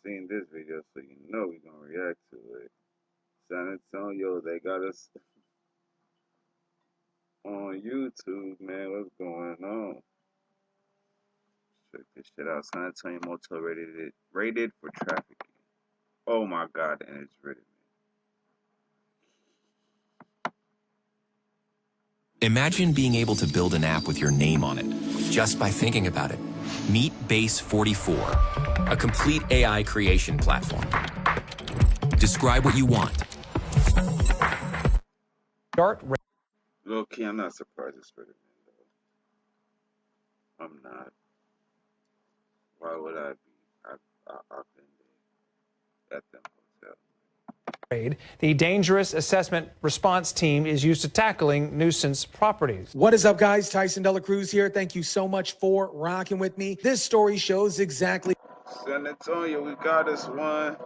seen this video, so you know we're gonna react to it. San Antonio, they got us on YouTube, man. What's going on? Check this shit out. San Antonio Motel rated for trafficking. Oh my god, and it's rated. Imagine being able to build an app with your name on it, just by thinking about it. Meet Base 44, a complete AI creation platform. Describe what you want. Low-key, I'm not surprised it's rated, though. I'm not. Why would I be? I've been at them hotel. The dangerous assessment response team is used to tackling nuisance properties. What is up, guys? Tyson Dela Cruz here. Thank you so much for rocking with me. This story shows exactly San Antonio, we got us one.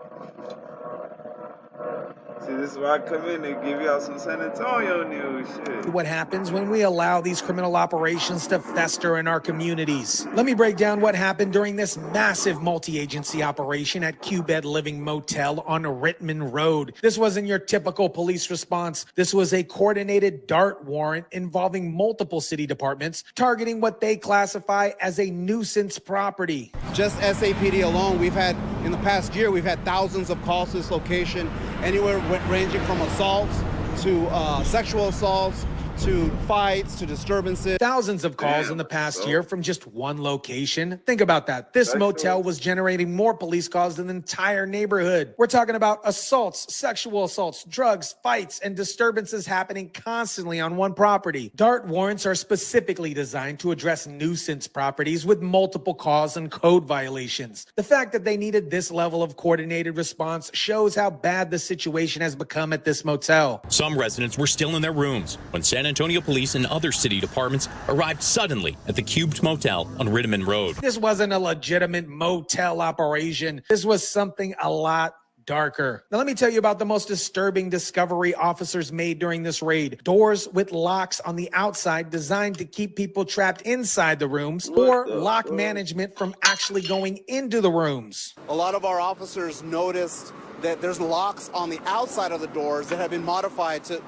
See, this is why I come in and give y'all some San Antonio news. Shit. what happens when we allow these criminal operations to fester in our communities. Let me break down what happened during this massive multi-agency operation at Q-Bed Living Motel on Rittman Road. This wasn't your typical police response. This was a coordinated DART warrant involving multiple city departments targeting what they classify as a nuisance property. Just SAPD alone, in the past year, we've had thousands of calls to this location, anywhere ranging from assaults to sexual assaults to fights to disturbances. Thousands of calls in the past year from just one location. Think about that. This motel was generating more police calls than the entire neighborhood. We're talking about assaults, sexual assaults, drugs, fights, and disturbances happening constantly on one property. DART warrants are specifically designed to address nuisance properties with multiple calls and code violations. The fact that they needed this level of coordinated response shows how bad the situation has become at this motel. Some residents were still in their rooms when San Antonio police and other city departments arrived suddenly at the Cubed Motel on Rittman Road. This wasn't a legitimate motel operation. This was something a lot darker. Now, let me tell you about the most disturbing discovery officers made during this raid. Doors with locks on the outside designed to keep people trapped inside the rooms, or lock management from actually going into the rooms. A lot of our officers noticed that there's locks on the outside of the doors that have been modified to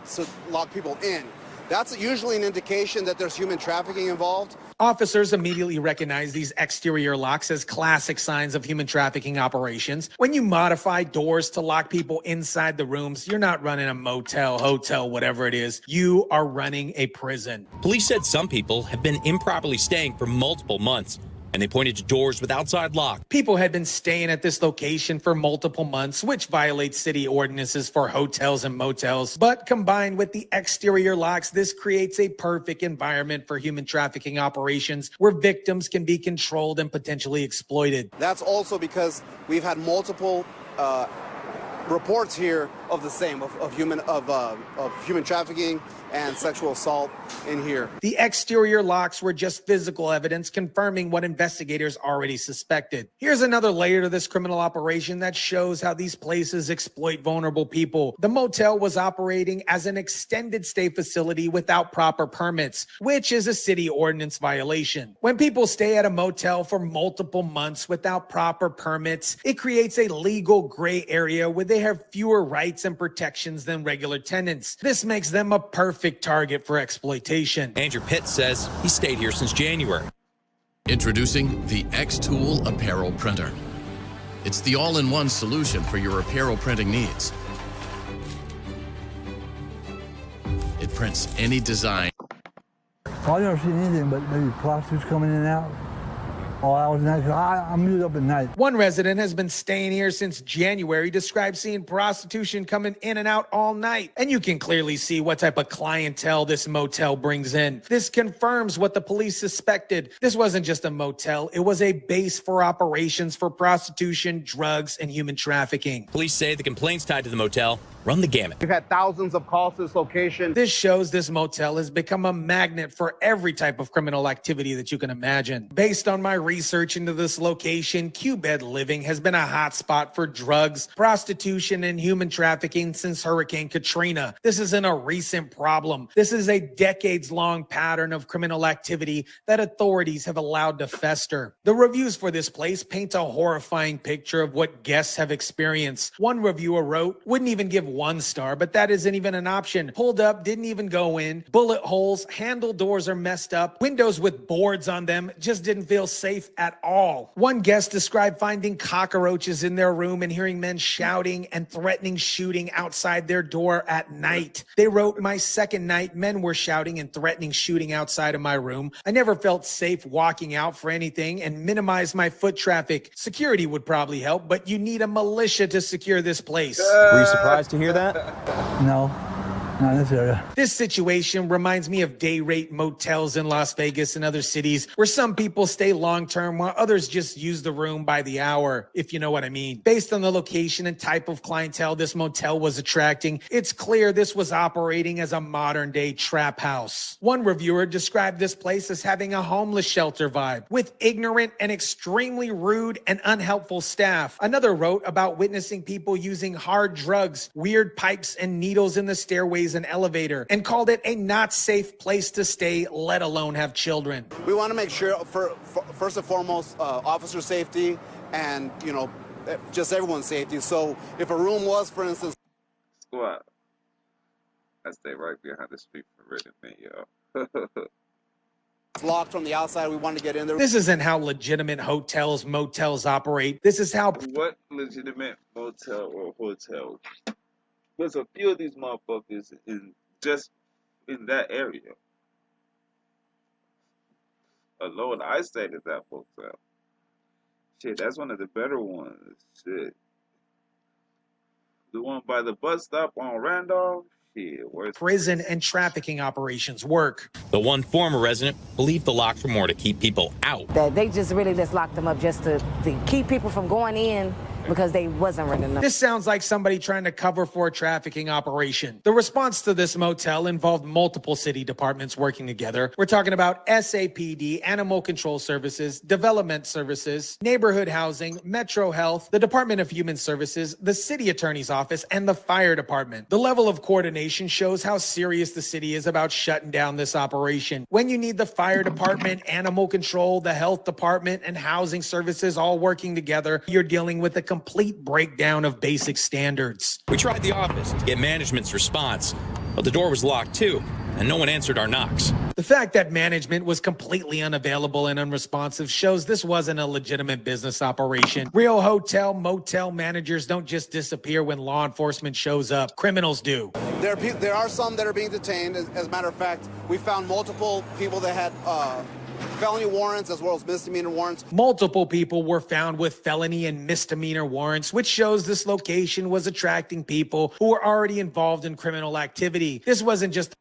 lock people in. That's usually an indication that there's human trafficking involved. Officers immediately recognize these exterior locks as classic signs of human trafficking operations. When you modify doors to lock people inside the rooms, you're not running a motel, hotel, whatever it is. You are running a prison. Police said some people have been improperly staying for multiple months, and they pointed to doors with outside locks. People had been staying at this location for multiple months, which violates city ordinances for hotels and motels. But combined with the exterior locks, this creates a perfect environment for human trafficking operations where victims can be controlled and potentially exploited. That's also because we've had multiple reports here of the same, of human trafficking and sexual assault in here. The exterior locks were just physical evidence confirming what investigators already suspected. Here's another layer to this criminal operation that shows how these places exploit vulnerable people. The motel was operating as an extended stay facility without proper permits, which is a city ordinance violation. When people stay at a motel for multiple months without proper permits, it creates a legal gray area where they have fewer rights and protections than regular tenants. This makes them a perfect target for exploitation. Andrew Pitt says he stayed here since January. Introducing the X-Tool Apparel Printer. It's the all-in-one solution for your apparel printing needs. It prints any design. I've never seen anything but maybe prostitutes coming in and out. All hours of the night, 'cause I'm usually up at night. One resident has been staying here since January, describes seeing prostitution coming in and out all night. And you can clearly see what type of clientele this motel brings in. This confirms what the police suspected. This wasn't just a motel, it was a base for operations for prostitution, drugs, and human trafficking. Police say the complaints tied to the motel run the gamut. We've had thousands of calls to this location. This shows this motel has become a magnet for every type of criminal activity that you can imagine. Based on my research into this location, Q-Bed Living has been a hotspot for drugs, prostitution, and human trafficking since Hurricane Katrina. This isn't a recent problem. This is a decades-long pattern of criminal activity that authorities have allowed to fester. The reviews for this place paint a horrifying picture of what guests have experienced. One reviewer wrote, "Wouldn't even give 1 star, but that isn't even an option. Pulled up, didn't even go in. Bullet holes, handle doors are messed up. Windows with boards on them, just didn't feel safe at all." One guest described finding cockroaches in their room and hearing men shouting and threatening shooting outside their door at night. They wrote, "My second night, men were shouting and threatening shooting outside of my room. I never felt safe walking out for anything and minimized my foot traffic. Security would probably help, but you need a militia to secure this place." Were you surprised to hear that? No, not in this area. This situation reminds me of day rate motels in Las Vegas and other cities where some people stay long term while others just use the room by the hour, if you know what I mean. Based on the location and type of clientele this motel was attracting, it's clear this was operating as a modern day trap house. One reviewer described this place as having a homeless shelter vibe with ignorant and extremely rude and unhelpful staff. Another wrote about witnessing people using hard drugs, weird pipes and needles in the stairways and elevator, and called it a not safe place to stay, let alone have children. We want to make sure, first and foremost, officer safety and, just everyone's safety. So if a room was, for instance... Squad. I stay right behind the street for Reddit, man, yo. It's locked from the outside, we want to get in there. This isn't how legitimate hotels, motels operate. This is how... What legitimate motel or hotel? There's a few of these motherfuckers just in that area. Alone, I stayed at that hotel. Shit, that's one of the better ones. Shit. The one by the bus stop on Randolph. Shit, where's prison and trafficking operations work. The one former resident believed the locks were more to keep people out. That they just really just locked them up just to keep people from going in because they wasn't renting them. This sounds like somebody trying to cover for a trafficking operation. The response to this motel involved multiple city departments working together. We're talking about SAPD, Animal Control Services, Development Services, Neighborhood Housing, Metro Health, the Department of Human Services, the City Attorney's Office, and the Fire Department. The level of coordination shows how serious the city is about shutting down this operation. When you need the Fire Department, Animal Control, the Health Department, and Housing Services all working together, you're dealing with a complete breakdown of basic standards. We tried the office to get management's response, but the door was locked too, and no one answered our knocks. The fact that management was completely unavailable and unresponsive shows this wasn't a legitimate business operation. Real hotel, motel managers don't just disappear when law enforcement shows up. Criminals do. There are some that are being detained. As a matter of fact, we found multiple people that had felony warrants as well as misdemeanor warrants. Multiple people were found with felony and misdemeanor warrants, which shows this location was attracting people who were already involved in criminal activity. This wasn't just...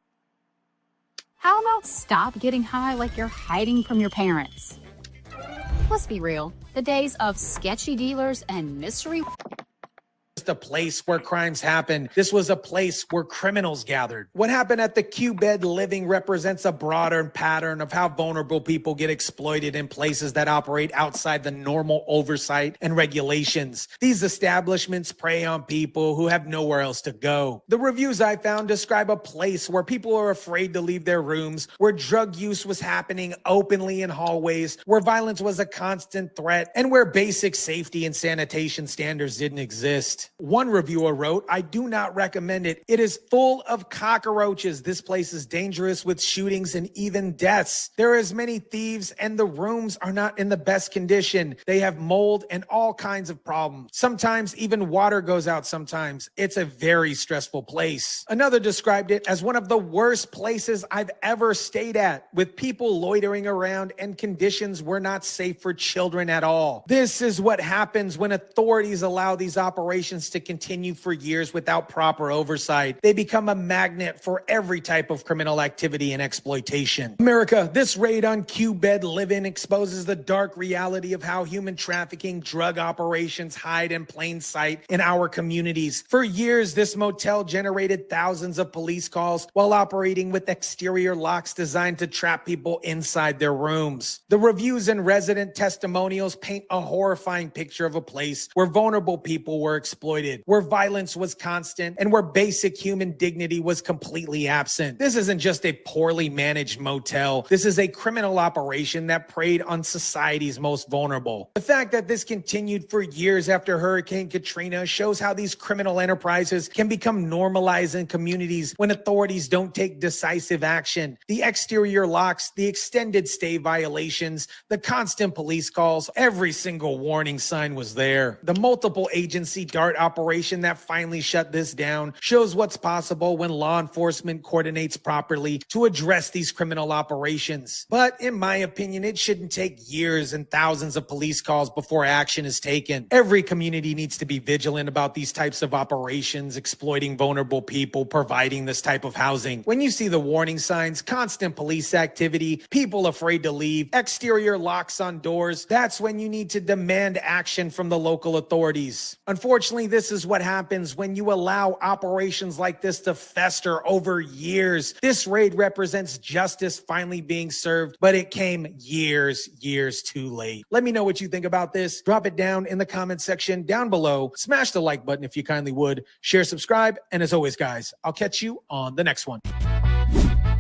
How about stop getting high like you're hiding from your parents? Let's be real. The days of sketchy dealers and mystery... a place where crimes happen. This was a place where criminals gathered. What happened at the Q-Bed Living represents a broader pattern of how vulnerable people get exploited in places that operate outside the normal oversight and regulations. These establishments prey on people who have nowhere else to go. The reviews I found describe a place where people are afraid to leave their rooms, where drug use was happening openly in hallways, where violence was a constant threat, and where basic safety and sanitation standards didn't exist. One reviewer wrote, "I do not recommend it. It is full of cockroaches. This place is dangerous with shootings and even deaths. There are as many thieves and the rooms are not in the best condition. They have mold and all kinds of problems. Sometimes even water goes out sometimes. It's a very stressful place." Another described it as one of the worst places I've ever stayed at, with people loitering around and conditions were not safe for children at all. This is what happens when authorities allow these operations operations to continue for years without proper oversight. They become a magnet for every type of criminal activity and exploitation. America, this raid on Q-Bed Living exposes the dark reality of how human trafficking drug operations hide in plain sight in our communities. For years, this motel generated thousands of police calls while operating with exterior locks designed to trap people inside their rooms. The reviews and resident testimonials paint a horrifying picture of a place where vulnerable people were exploited, where violence was constant, and where basic human dignity was completely absent. This isn't just a poorly managed motel. This is a criminal operation that preyed on society's most vulnerable. The fact that this continued for years after Hurricane Katrina shows how these criminal enterprises can become normalized in communities when authorities don't take decisive action. The exterior locks, the extended stay violations, the constant police calls, every single warning sign was there. The multiple agency DART operation that finally shut this down shows what's possible when law enforcement coordinates properly to address these criminal operations. But in my opinion, it shouldn't take years and thousands of police calls before action is taken. Every community needs to be vigilant about these types of operations, exploiting vulnerable people, providing this type of housing. When you see the warning signs, constant police activity, people afraid to leave, exterior locks on doors, that's when you need to demand action from the local authorities. Unfortunately, this is what happens when you allow operations like this to fester over years. This raid represents justice finally being served, but it came years too late. Let me know what you think about this. Drop it down in the comment section down below. Smash the like button if you kindly would. Share, subscribe, and as always, guys, I'll catch you on the next one.